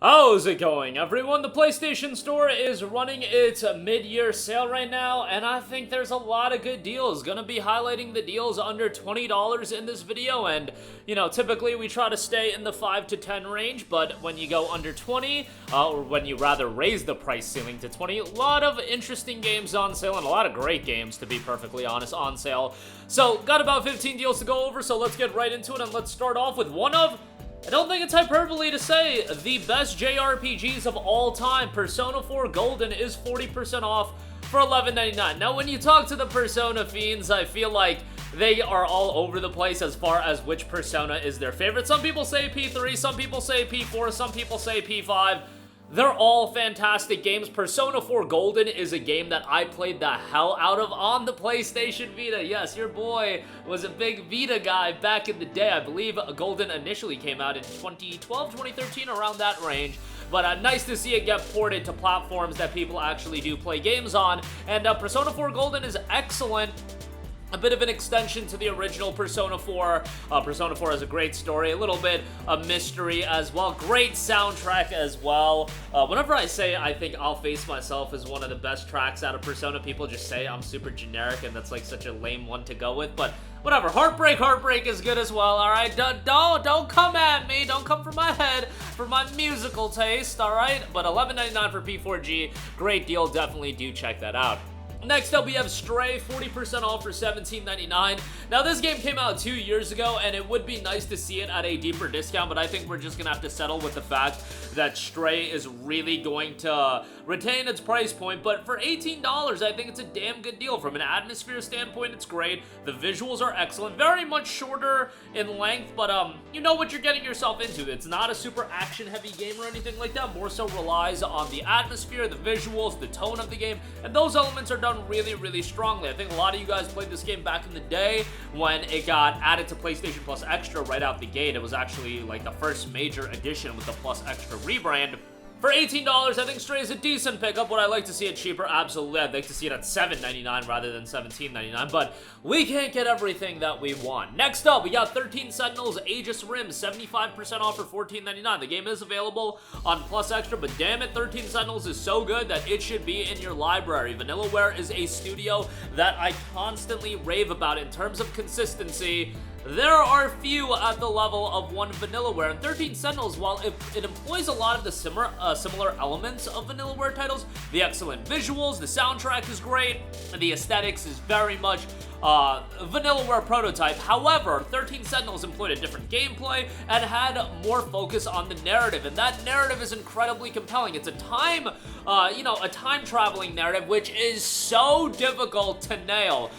How's it going, everyone? The PlayStation Store is running its mid-year sale right now, and I think there's a lot of good deals. Gonna be highlighting the deals under $20 in this video, and, you know, typically we try to stay in the 5 to 10 range, but when you go under 20, or when you rather raise the price ceiling to 20, a lot of interesting games on sale, and a lot of great games, to be perfectly honest, on sale. So, got about 15 deals to go over, so let's get right into it, and let's start off with one of, I don't think it's hyperbole to say, the best JRPGs of all time. Persona 4 Golden is 40% off for $11.99. Now, when you talk to the Persona fiends, I feel like they are all over the place as far as which Persona is their favorite. Some people say P3, some people say P4, some people say P5. They're all fantastic games. Persona 4 Golden is a game that I played the hell out of on the PlayStation Vita. Yes, your boy was a big Vita guy back in the day. I believe Golden initially came out in 2012, 2013, around that range. But nice to see it get ported to platforms that people actually do play games on. And Persona 4 Golden is excellent. A bit of an extension to the original Persona 4. Persona 4 has a great story, a little bit of mystery as well. Great soundtrack as well. Whenever I say I think I'll Face Myself is one of the best tracks out of Persona, people just say I'm super generic and that's like such a lame one to go with, but whatever. Heartbreak is good as well, alright? Don't come at me. Don't come for my head, for my musical taste, alright? But $11.99 for P4G. Great deal. Definitely do check that out. Next up, we have Stray, 40% off for $17.99. Now, this game came out 2 years ago, and it would be nice to see it at a deeper discount, but I think we're just gonna have to settle with the fact that Stray is really going to retain its price point, but for $18, I think it's a damn good deal. From an atmosphere standpoint, it's great. The visuals are excellent. Very much shorter in length, but you know what you're getting yourself into. It's not a super action-heavy game or anything like that. More so relies on the atmosphere, the visuals, the tone of the game, and those elements are done really strongly. I think a lot of you guys played this game back in the day when it got added to PlayStation Plus Extra right out the gate. It was actually like the first major addition with the Plus Extra rebrand. For $18, I think Stray is a decent pickup. Would I like to see it cheaper? Absolutely. I'd like to see it at $7.99 rather than $17.99, but we can't get everything that we want. Next up, we got 13 Sentinels, Aegis Rim, 75% off for $14.99. The game is available on Plus Extra, but damn it, 13 Sentinels is so good that it should be in your library. Vanillaware is a studio that I constantly rave about in terms of consistency. There are few at the level of one Vanillaware, and 13 Sentinels, while it employs a lot of the similar elements of Vanillaware titles, the excellent visuals, the soundtrack is great, and the aesthetics is very much Vanillaware prototype. However, 13 Sentinels employed a different gameplay and had more focus on the narrative, and that narrative is incredibly compelling. It's a time traveling narrative, which is so difficult to nail.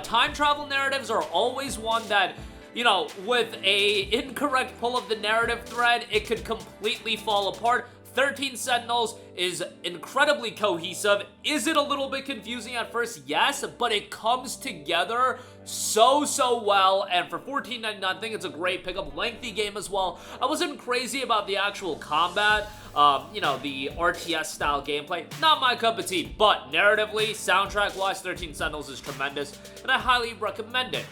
Time travel narratives are always one that, you know, with a incorrect pull of the narrative thread, it could completely fall apart. 13 Sentinels is incredibly cohesive. Is it a little bit confusing at first? Yes, but it comes together so well, and for $14.99, I think it's a great pickup. Lengthy game as well. I wasn't crazy about the actual combat, the RTS style gameplay. Not my cup of tea, but narratively, soundtrack-wise, 13 Sentinels is tremendous, and I highly recommend it.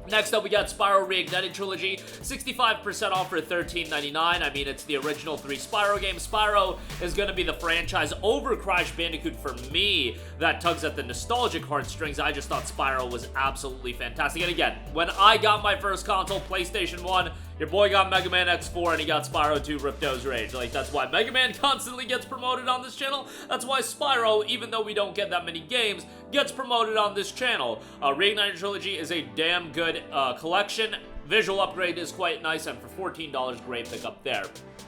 Next up, we got Spyro Reignited Trilogy, 65% off for $13.99. I mean, it's the original 3 Spyro games. Spyro is going to be the franchise over Crash Bandicoot for me that tugs at the nostalgic heartstrings. I just thought Spyro was absolutely fantastic. And again, when I got my first console, PlayStation 1, your boy got Mega Man X4 and he got Spyro 2 Ripto's Rage. Like, that's why Mega Man constantly gets promoted on this channel. That's why Spyro, even though we don't get that many games, gets promoted on this channel. Reignited Trilogy is a damn good collection. Visual upgrade is quite nice, and for $14, great pickup there.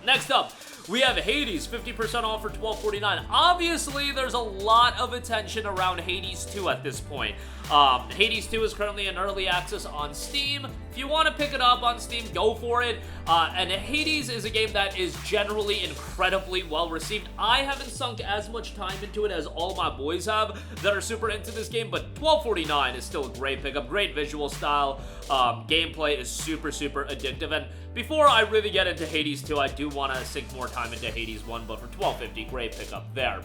Next up, we have Hades, 50% off for $12.49. Obviously, there's a lot of attention around Hades 2 at this point. Hades 2 is currently in early access on Steam. If you want to pick it up on Steam, go for it. And Hades is a game that is generally incredibly well received. I haven't sunk as much time into it as all my boys have that are super into this game, but $12.49 is still a great pickup. Great visual style. Gameplay is super addictive. And before I really get into Hades 2, I do want to sink more time into Hades 1, but for $12.50, great pickup there.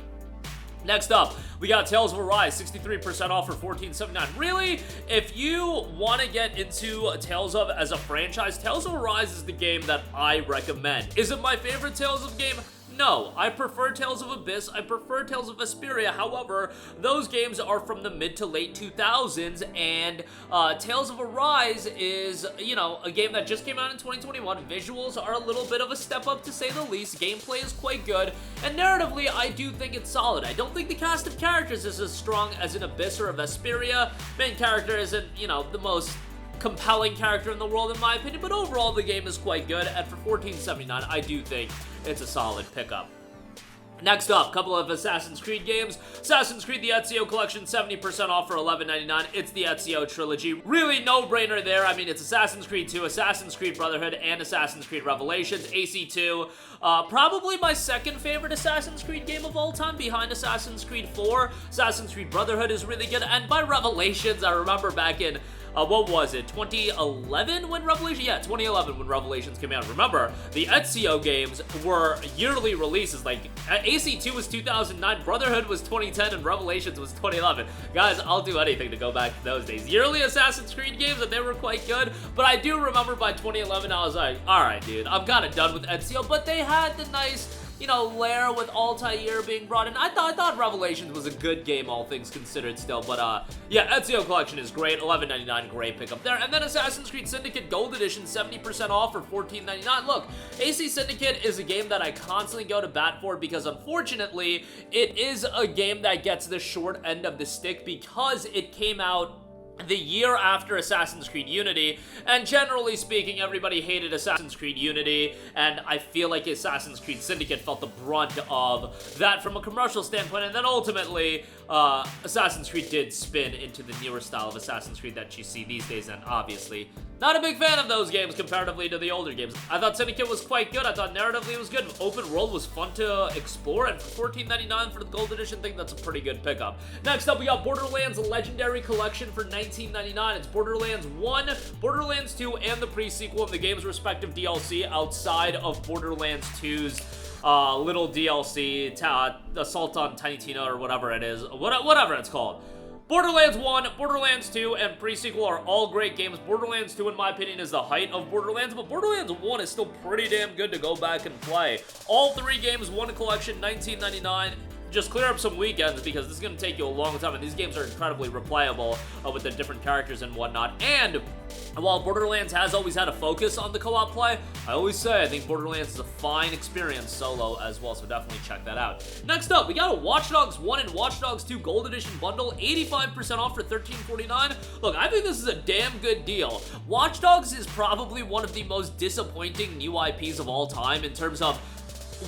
Next up, we got Tales of Arise, 63% off for $14.79. Really, if you want to get into Tales of as a franchise, Tales of Arise is the game that I recommend. Is it my favorite Tales of game? No, I prefer Tales of Abyss, I prefer Tales of Vesperia. However, those games are from the mid to late 2000s, and Tales of Arise is, you know, a game that just came out in 2021. Visuals are a little bit of a step up, to say the least. Gameplay is quite good, and narratively, I do think it's solid. I don't think the cast of characters is as strong as an Abyss or a Vesperia. Main character isn't, you know, the most compelling character in the world, in my opinion, but overall the game is quite good, and for $14.79 I do think it's a solid pickup. Next up, a couple of Assassin's Creed games. Assassin's Creed the Ezio Collection, 70% off for $11.99. It's the Ezio Trilogy. Really no-brainer there. I mean, it's Assassin's Creed 2, Assassin's Creed Brotherhood, and Assassin's Creed Revelations. AC2, probably my second favorite Assassin's Creed game of all time, behind Assassin's Creed 4. Assassin's Creed Brotherhood is really good, and by Revelations, I remember back in what was it, 2011 when Revelations? Yeah, 2011 when Revelations came out. Remember, the Ezio games were yearly releases. Like, AC2 was 2009, Brotherhood was 2010, and Revelations was 2011. Guys, I'll do anything to go back to those days. Yearly Assassin's Creed games, and they were quite good, but I do remember by 2011, I was like, alright, dude, I'm kind of done with Ezio, but they had the nice, you know, lair with Altair being brought in. I thought Revelations was a good game, all things considered still, but yeah, Ezio Collection is great, $11.99, great pickup there. And then Assassin's Creed Syndicate Gold Edition, 70% off for $14.99. Look, AC Syndicate is a game that I constantly go to bat for because, unfortunately, it is a game that gets the short end of the stick because it came out the year after Assassin's Creed Unity, and generally speaking, everybody hated Assassin's Creed Unity, and I feel like Assassin's Creed Syndicate felt the brunt of that from a commercial standpoint, and then ultimately, Assassin's Creed did spin into the newer style of Assassin's Creed that you see these days, and obviously, not a big fan of those games comparatively to the older games. I thought Syndicate was quite good, I thought narratively it was good, open world was fun to explore, and for $14.99 for the Gold Edition, I think that's a pretty good pickup. Next up, we got Borderlands Legendary Collection for $19.99. It's Borderlands 1, Borderlands 2, and the pre-sequel of the game's respective DLC outside of Borderlands 2's little DLC, Assault on Tiny Tina, or whatever it is, whatever it's called. Borderlands 1, Borderlands 2, and pre-sequel are all great games. Borderlands 2, in my opinion, is the height of Borderlands, but Borderlands 1 is still pretty damn good to go back and play. All three games, one collection, $19.99. Just clear up some weekends because this is going to take you a long time, and these games are incredibly replayable with the different characters and whatnot. And while Borderlands has always had a focus on the co-op play, I always say I think Borderlands is a fine experience solo as well, so definitely check that out. Next up, we got a Watch Dogs 1 and Watch Dogs 2 Gold Edition bundle, 85% off for $13.49. Look, I think this is a damn good deal. Watch Dogs is probably one of the most disappointing new IPs of all time in terms of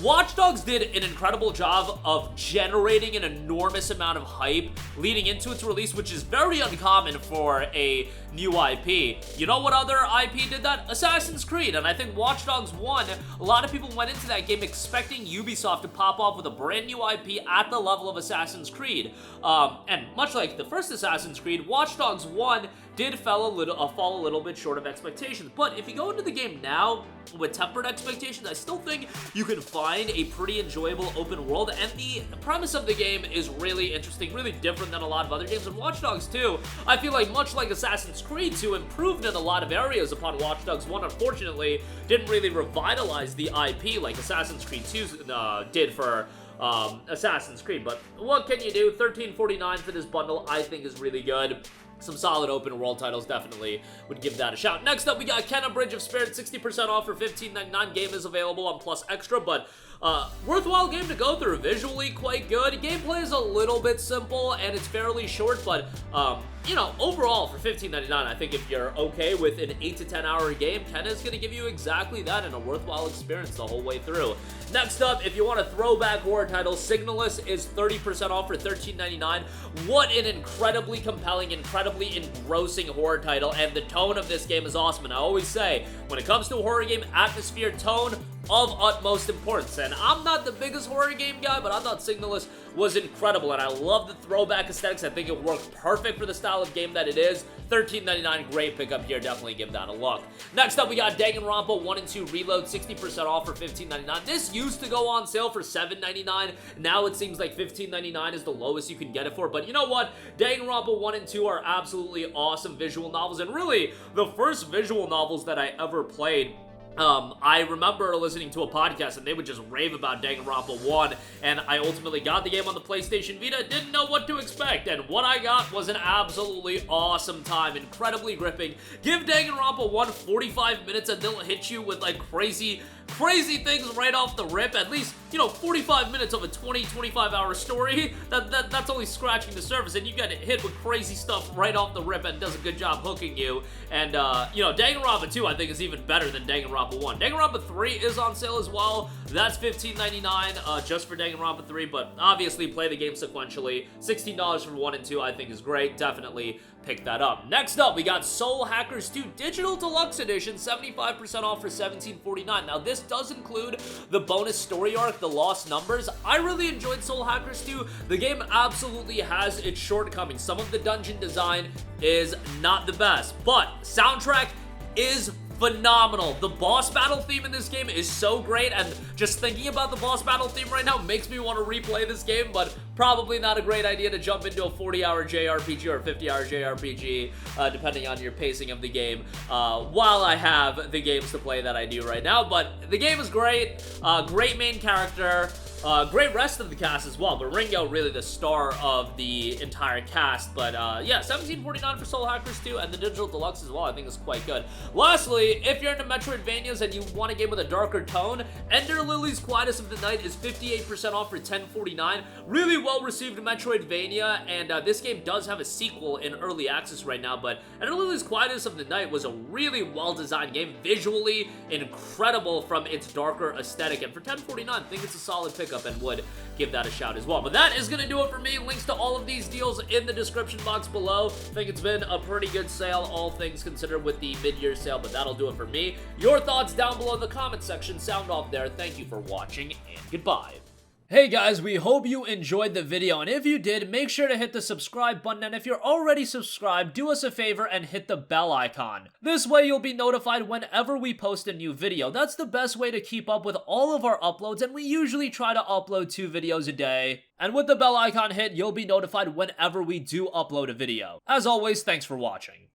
Watch Dogs did an incredible job of generating an enormous amount of hype leading into its release, which is very uncommon for a new IP. You know what other IP did that? Assassin's Creed, and I think Watch Dogs 1, a lot of people went into that game expecting Ubisoft to pop off with a brand new IP at the level of Assassin's Creed. And much like the first Assassin's Creed, Watch Dogs 1 did fall a little bit short of expectations. But if you go into the game now with tempered expectations, I still think you can find a pretty enjoyable open world, and the premise of the game is really interesting, really different than a lot of other games. And Watch Dogs 2, I feel like much like Assassin's Creed 2, improved in a lot of areas upon Watch Dogs 1. Unfortunately, didn't really revitalize the IP like Assassin's Creed 2 did for Assassin's Creed. But what can you do? $13.49 for this bundle, I think, is really good. Some solid open world titles, definitely would give that a shout. Next up, we got Kenna Bridge of Spirits, 60% off for $15.99. Game is available on Plus Extra, but worthwhile game to go through. Visually quite good. Gameplay is a little bit simple, and it's fairly short, but you know, overall, for $15.99, I think if you're okay with an 8 to 10 hour game, Kenna is going to give you exactly that and a worthwhile experience the whole way through. Next up, if you want a throwback horror title, SIGNALIS is 30% off for $13.99. What an incredibly compelling, incredibly engrossing horror title, and the tone of this game is awesome. And I always say, when it comes to a horror game, atmosphere, tone, of utmost importance. And I'm not the biggest horror game guy, but I thought SIGNALIS was incredible, and I love the throwback aesthetics. I think it worked perfect for the style of game that it is. $13.99, great pickup here. Definitely give that a look. Next up, we got Danganronpa 1 and 2 Reload, 60% off for $15.99. This used to go on sale for $7.99. Now it seems like $15.99 is the lowest you can get it for. But you know what? Danganronpa 1 and 2 are absolutely awesome visual novels, and really the first visual novels that I ever played I remember listening to a podcast and they would just rave about Danganronpa 1, and I ultimately got the game on the PlayStation Vita, didn't know what to expect, and what I got was an absolutely awesome time, incredibly gripping. Give Danganronpa 1 45 minutes and they'll hit you with like crazy things right off the rip. At least, you know, 45 minutes of a 20-25 hour story, that's only scratching the surface, and you get hit with crazy stuff right off the rip and does a good job hooking you. And you know, Danganronpa 2 I think is even better than Danganronpa 1. Danganronpa 3 is on sale as well. That's $15.99 just for Danganronpa 3, but obviously play the game sequentially. $16 for 1 and 2 I think is great. Definitely pick that up. Next up, we got Soul Hackers 2 Digital Deluxe Edition, 75% off for $17.49. Now, this does include the bonus story arc, The Lost Numbers. I really enjoyed Soul Hackers 2. The game absolutely has its shortcomings. Some of the dungeon design is not the best, but soundtrack is phenomenal. The boss battle theme in this game is so great, and just thinking about the boss battle theme right now makes me want to replay this game, but probably not a great idea to jump into a 40-hour JRPG or a 50-hour JRPG, depending on your pacing of the game, while I have the games to play that I do right now. But the game is great, great main character, great rest of the cast as well, but Ringo really the star of the entire cast. But yeah, $17.49 for Soul Hackers 2, and the Digital Deluxe as well I think is quite good. Lastly, if you're into Metroidvanias and you want a game with a darker tone, Ender Lilies Quietus of the Night is 58% off for $10.49. Really well-received Metroidvania, and this game does have a sequel in early access right now, but Ender Lilies Quietus of the Night was a really well-designed game, visually incredible from its darker aesthetic, and for $10.49 I think it's a solid pickup and would give that a shout as well. But that is going to do it for me. Links to all of these deals in the description box below. I think it's been a pretty good sale, all things considered, with the mid-year sale, but that'll do it for me. Your thoughts down below in the comment section. Sound off there. Thank you for watching, and goodbye. Hey guys, we hope you enjoyed the video, and if you did, make sure to hit the subscribe button, and if you're already subscribed, do us a favor and hit the bell icon. This way you'll be notified whenever we post a new video. That's the best way to keep up with all of our uploads, and we usually try to upload 2 videos a day. And with the bell icon hit, you'll be notified whenever we do upload a video. As always, thanks for watching.